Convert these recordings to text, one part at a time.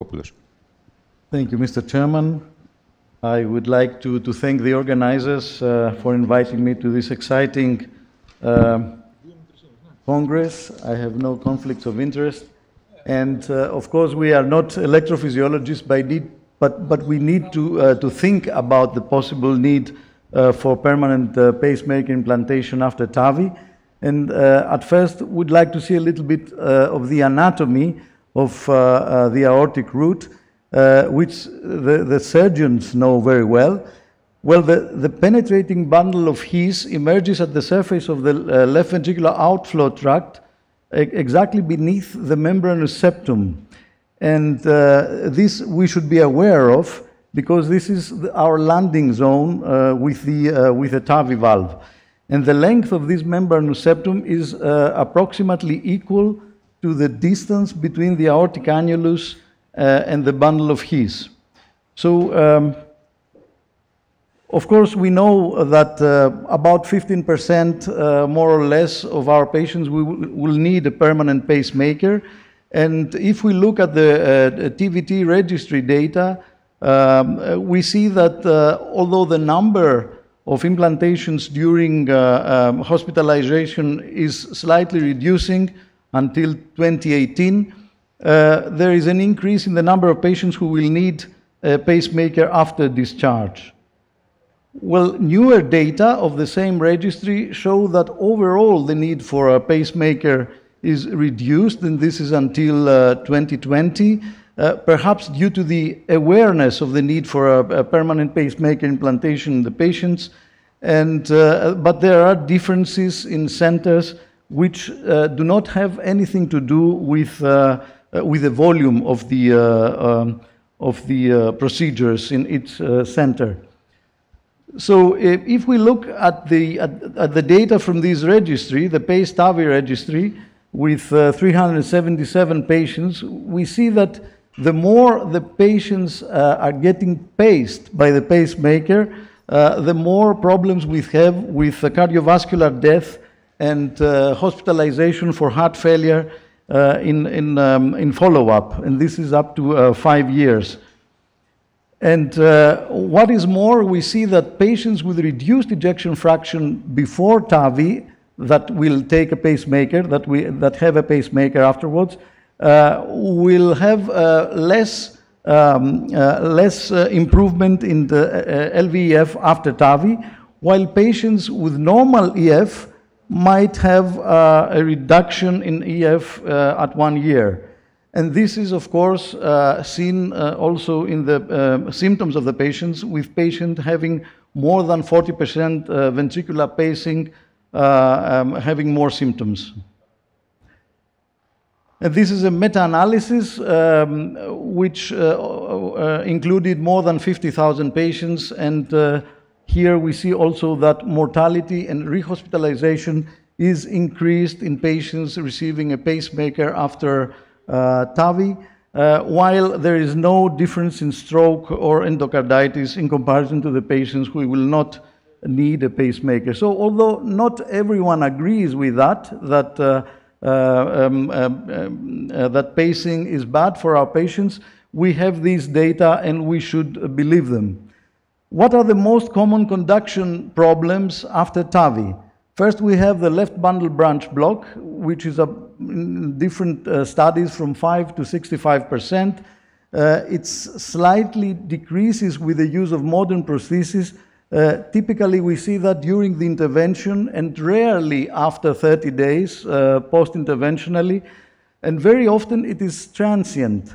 Rigopoulos. Thank you, Mr. Chairman. I would like to thank the organizers for inviting me to this exciting Congress. I have no conflicts of interest. And of course, we are not electrophysiologists but we need to think about the possible need for permanent pacemaker implantation after TAVI. And at first, we'd like to see a little bit of the anatomy of the aortic root, which the surgeons know very well. Well, the penetrating bundle of His emerges at the surface of the left ventricular outflow tract, exactly beneath the membranous septum. And this we should be aware of, because this is our landing zone with the TAVI valve. And the length of this membranous septum is approximately equal to the distance between the aortic annulus and the bundle of His. So, of course, we know that about 15% more or less of our patients will need a permanent pacemaker. And if we look at the TVT registry data, we see that although the number of implantations during hospitalization is slightly reducing until 2018, there is an increase in the number of patients who will need a pacemaker after discharge. Well, newer data of the same registry show that overall the need for a pacemaker is reduced, and this is until 2020, perhaps due to the awareness of the need for a permanent pacemaker implantation in the patients. And, but there are differences in centers which do not have anything to do with the volume of the procedures in each center. So if we look at the data from this registry, the PACE-TAVI registry, with 377 patients, we see that the more the patients are getting paced by the pacemaker, the more problems we have with cardiovascular death and hospitalization for heart failure in follow-up, and this is up to 5 years. And what is more, we see that patients with reduced ejection fraction before TAVI that will take a pacemaker, that have a pacemaker afterwards, will have less improvement in the LVEF after TAVI, while patients with normal EF might have a reduction in EF at 1 year. And this is, of course, seen also in the symptoms of the patients, with patients having more than 40% ventricular pacing, having more symptoms. And this is a meta-analysis which included more than 50,000 patients, and here we see also that mortality and rehospitalization is increased in patients receiving a pacemaker after TAVI, while there is no difference in stroke or endocarditis in comparison to the patients who will not need a pacemaker. So although not everyone agrees with that pacing is bad for our patients, we have these data and we should believe them. What are the most common conduction problems after TAVI? First, we have the left bundle branch block, which is in different studies from 5 to 65%. It slightly decreases with the use of modern prosthesis. Typically, we see that during the intervention and rarely after 30 days post-interventionally, and very often it is transient.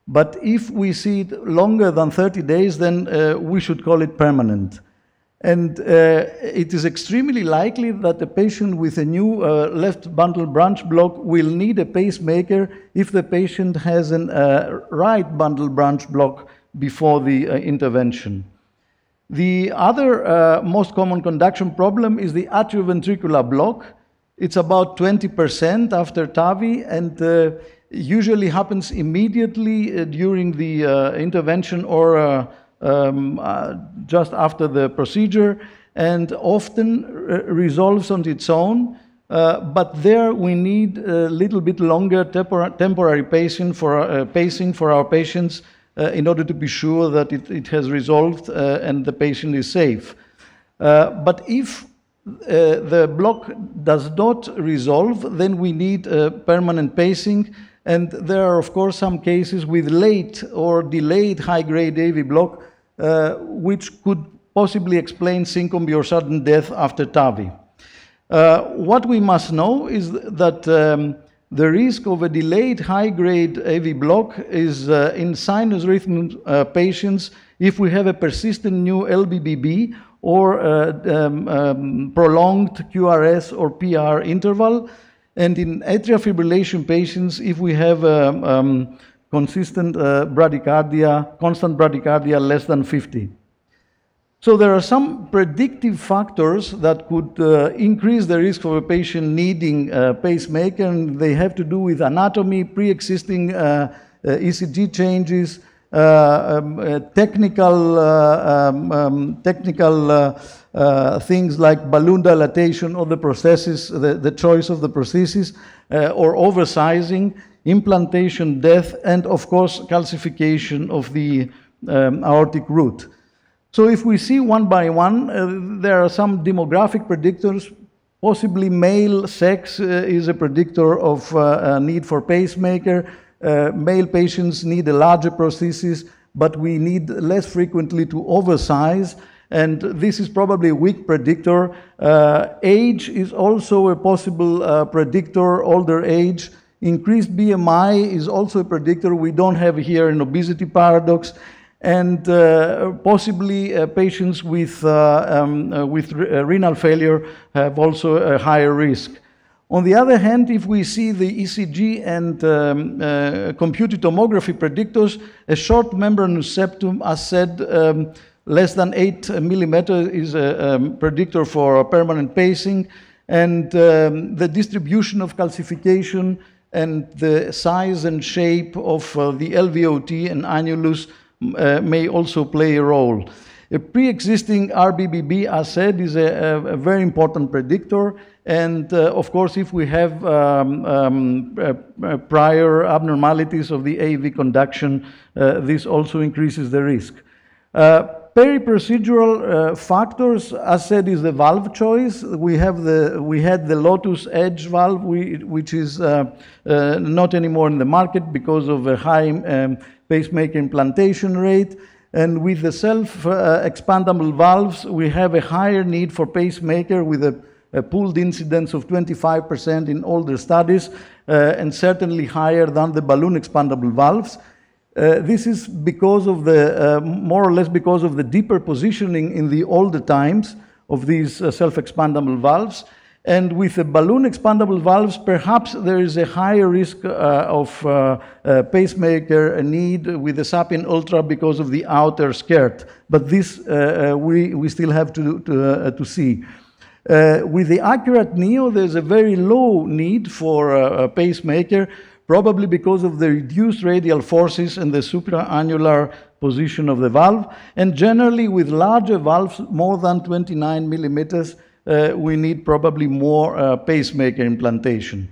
But if we see it longer than 30 days, then we should call it permanent. And it is extremely likely that a patient with a new left bundle branch block will need a pacemaker if the patient has a right bundle branch block before the intervention. The other most common conduction problem is the atrioventricular block. It's about 20% after TAVI, and usually happens immediately during the intervention or just after the procedure, and often resolves on its own but there we need a little bit longer temporary pacing for our patients in order to be sure that it has resolved and the patient is safe. But if the block does not resolve, then we need permanent pacing, and there are, of course, some cases with late or delayed high-grade AV block, which could possibly explain syncope or sudden death after TAVI. What we must know is that the risk of a delayed high-grade AV block is in sinus rhythm patients if we have a persistent new LBBB or prolonged QRS or PR interval, and in atrial fibrillation patients if we have consistent constant bradycardia less than 50. So there are some predictive factors that could increase the risk of a patient needing a pacemaker, and they have to do with anatomy, pre-existing ECG changes, technical things like balloon dilatation of the prosthesis, the choice of the prosthesis, or oversizing, implantation death, and of course calcification of the aortic root. So if we see one by one, there are some demographic predictors. Possibly male sex is a predictor of need for pacemaker. Male patients need a larger prosthesis, but we need less frequently to oversize, and this is probably a weak predictor. Age is also a possible predictor, older age. Increased BMI is also a predictor. We don't have here an obesity paradox. And possibly patients with renal failure have also a higher risk. On the other hand, if we see the ECG and computed tomography predictors, a short membranous septum, as said, less than 8 millimeters is a predictor for permanent pacing, and the distribution of calcification and the size and shape of the LVOT and annulus may also play a role. A pre-existing RBBB, as said, is a very important predictor, and of course, if we have prior abnormalities of the AV conduction, this also increases the risk. Peri-procedural factors, as said, is the valve choice. We had the Lotus Edge valve, which is not anymore in the market because of a high pacemaker implantation rate. And with the self-expandable valves, we have a higher need for pacemaker with a pooled incidence of 25% in older studies, and certainly higher than the balloon expandable valves. This is because of the, more or less because of the deeper positioning in the older times of these self-expandable valves. And with the balloon expandable valves, perhaps there is a higher risk of pacemaker need with the Sapien Ultra because of the outer skirt. But this we still have to see. With the Accurate Neo, there's a very low need for a pacemaker, probably because of the reduced radial forces and the supraannular position of the valve. And generally, with larger valves, more than 29 millimeters, we need probably more pacemaker implantation.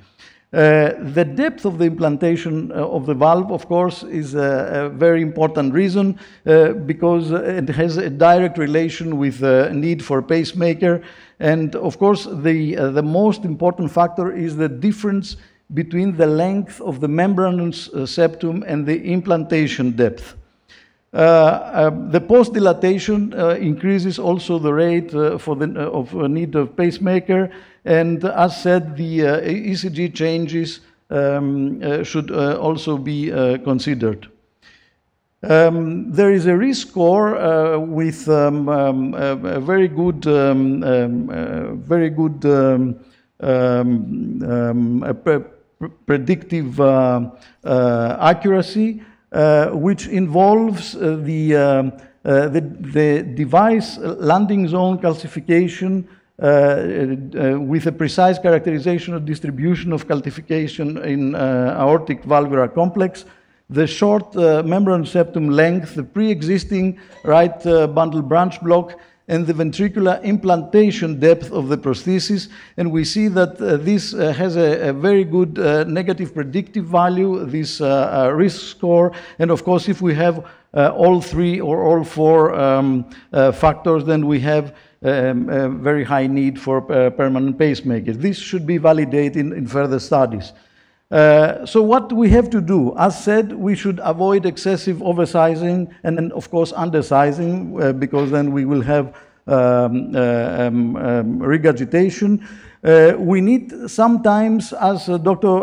The depth of the implantation of the valve, of course, is a very important reason because it has a direct relation with the need for pacemaker. And of course, the most important factor is the difference between the length of the membranous septum and the implantation depth. The post-dilatation increases also the rate of need of pacemaker, and as said, the ECG changes should also be considered. There is a risk score with a very good, predictive accuracy, which involves the device landing zone calcification with a precise characterization of distribution of calcification in aortic valvular complex, the short membranous septum length, the pre-existing right bundle branch block, and the ventricular implantation depth of the prosthesis. And we see that this has a very good negative predictive value, this risk score. And of course, if we have all three or all four factors, then we have a very high need for permanent pacemakers. This should be validated in further studies. So what we have to do, as said, we should avoid excessive oversizing and of course undersizing, because then we will have regurgitation. We need sometimes, as Dr.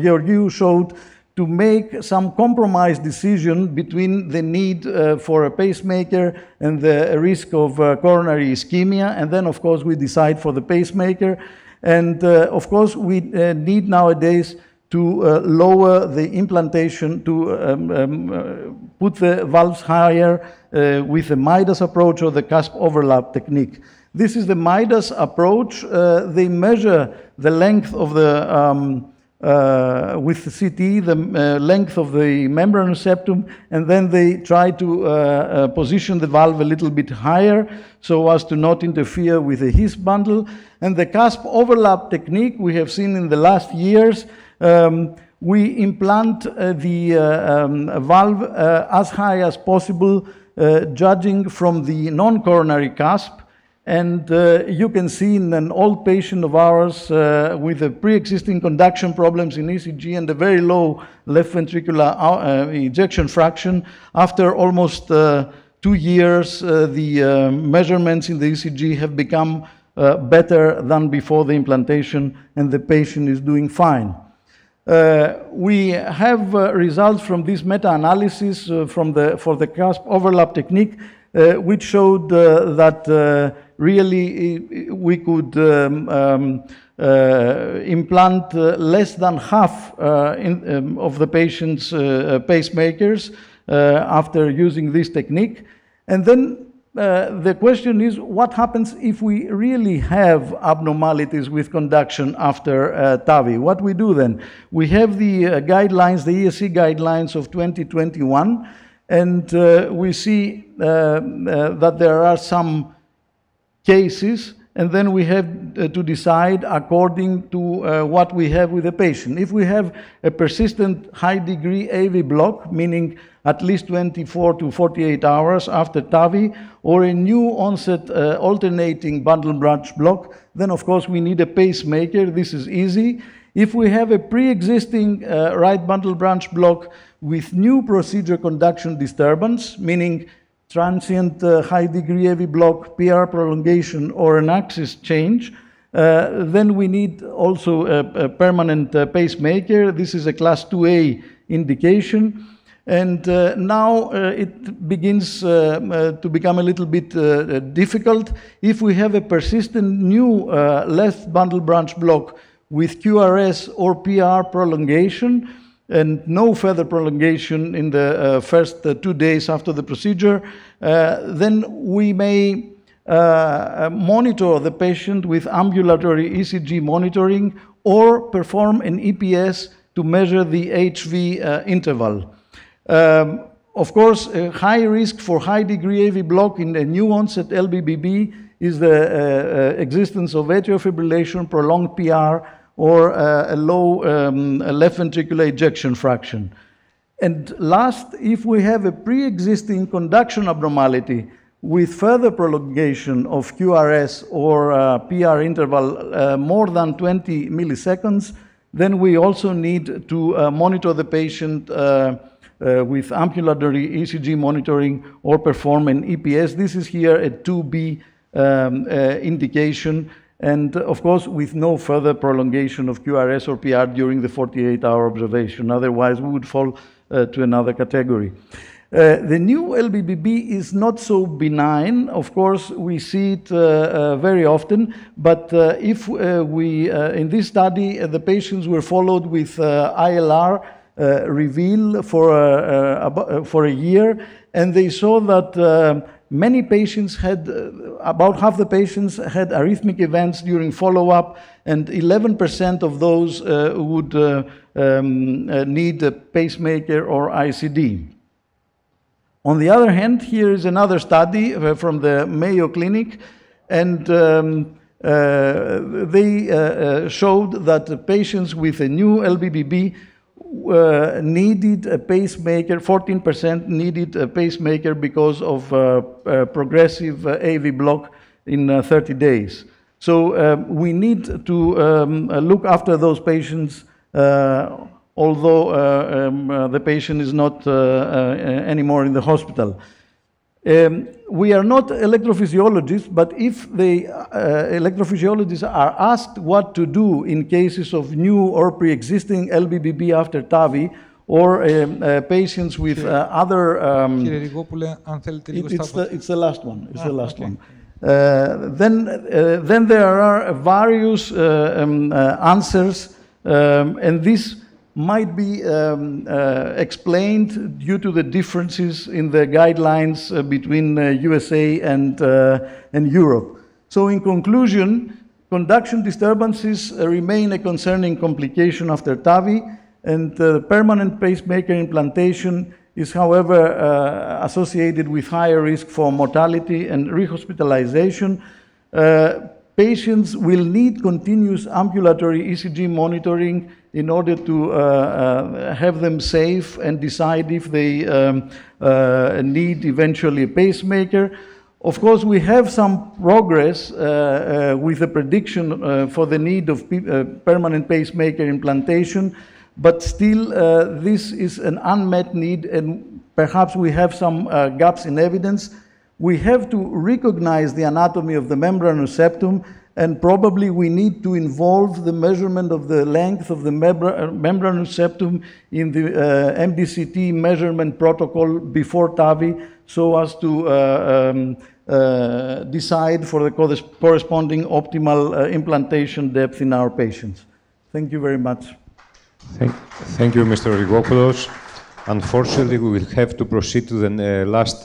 Georgiou showed, to make some compromise decision between the need for a pacemaker and the risk of coronary ischemia, and then of course we decide for the pacemaker. And of course we need nowadays to lower the implantation, to put the valves higher with the Midas approach or the cusp overlap technique. This is the Midas approach. They measure the length of the with the CT, the length of the membranous septum, and then they try to position the valve a little bit higher so as to not interfere with the His bundle. And the cusp overlap technique we have seen in the last years, we implant the valve as high as possible, judging from the non-coronary cusp. And you can see in an old patient of ours with a pre-existing conduction problems in ECG and a very low left ventricular ejection fraction, after almost 2 years, the measurements in the ECG have become better than before the implantation, and the patient is doing fine. We have results from this meta-analysis for the cusp overlap technique, which showed that really we could implant less than half of the patient's pacemakers after using this technique. And then the question is, what happens if we really have abnormalities with conduction after TAVI? What we do then? We have the guidelines, the ESC guidelines of 2021, and we see that there are some cases, and then we have to decide according to what we have with the patient. If we have a persistent high degree AV block, meaning at least 24 to 48 hours after TAVI, or a new onset alternating bundle branch block, then of course we need a pacemaker. This is easy. If we have a pre-existing right bundle branch block with new procedure conduction disturbance, meaning transient high degree AV block, PR prolongation, or an axis change, then we need also a permanent pacemaker. This is a class 2A indication. And now it begins to become a little bit difficult. If we have a persistent new left bundle branch block with QRS or PR prolongation, and no further prolongation in the first 2 days after the procedure, then we may monitor the patient with ambulatory ECG monitoring or perform an EPS to measure the HV interval. Of course, a high risk for high degree AV block in a new onset LBBB is the existence of atrial fibrillation, prolonged PR, or a low left ventricular ejection fraction. And last, if we have a pre-existing conduction abnormality with further prolongation of QRS or PR interval more than 20 milliseconds, then we also need to monitor the patient with ambulatory ECG monitoring or perform an EPS. This is here a 2B indication, and of course with no further prolongation of QRS or PR during the 48-hour observation. Otherwise we would fall to another category. The new LBBB is not so benign. Of course, we see it very often, but if we, in this study, the patients were followed with ILR reveal for a year, and they saw that many patients had, about half the patients had arrhythmic events during follow-up, and 11% of those would need a pacemaker or ICD. On the other hand, here is another study from the Mayo Clinic, and they showed that patients with a new LBBB needed a pacemaker, 14% needed a pacemaker because of progressive AV block in 30 days. So we need to look after those patients, although the patient is not anymore in the hospital. We are not electrophysiologists, but if the electrophysiologists are asked what to do in cases of new or pre-existing LBBB after TAVI, or patients with other... it's the last one. It's the last one. Then there are various answers, and this might be explained due to the differences in the guidelines between USA and Europe. So in conclusion, conduction disturbances remain a concerning complication after TAVI, and permanent pacemaker implantation is, however, associated with higher risk for mortality and rehospitalization. Patients will need continuous ambulatory ECG monitoring in order to have them safe and decide if they need eventually a pacemaker. Of course, we have some progress with the prediction for the need of permanent pacemaker implantation, but still this is an unmet need, and perhaps we have some gaps in evidence. We have to recognize the anatomy of the membranous septum, and probably we need to involve the measurement of the length of the membranous septum in the MDCT measurement protocol before TAVI, so as to decide for the corresponding optimal implantation depth in our patients. Thank you very much. Thank you, Mr. Rigopoulos. Unfortunately, we will have to proceed to the last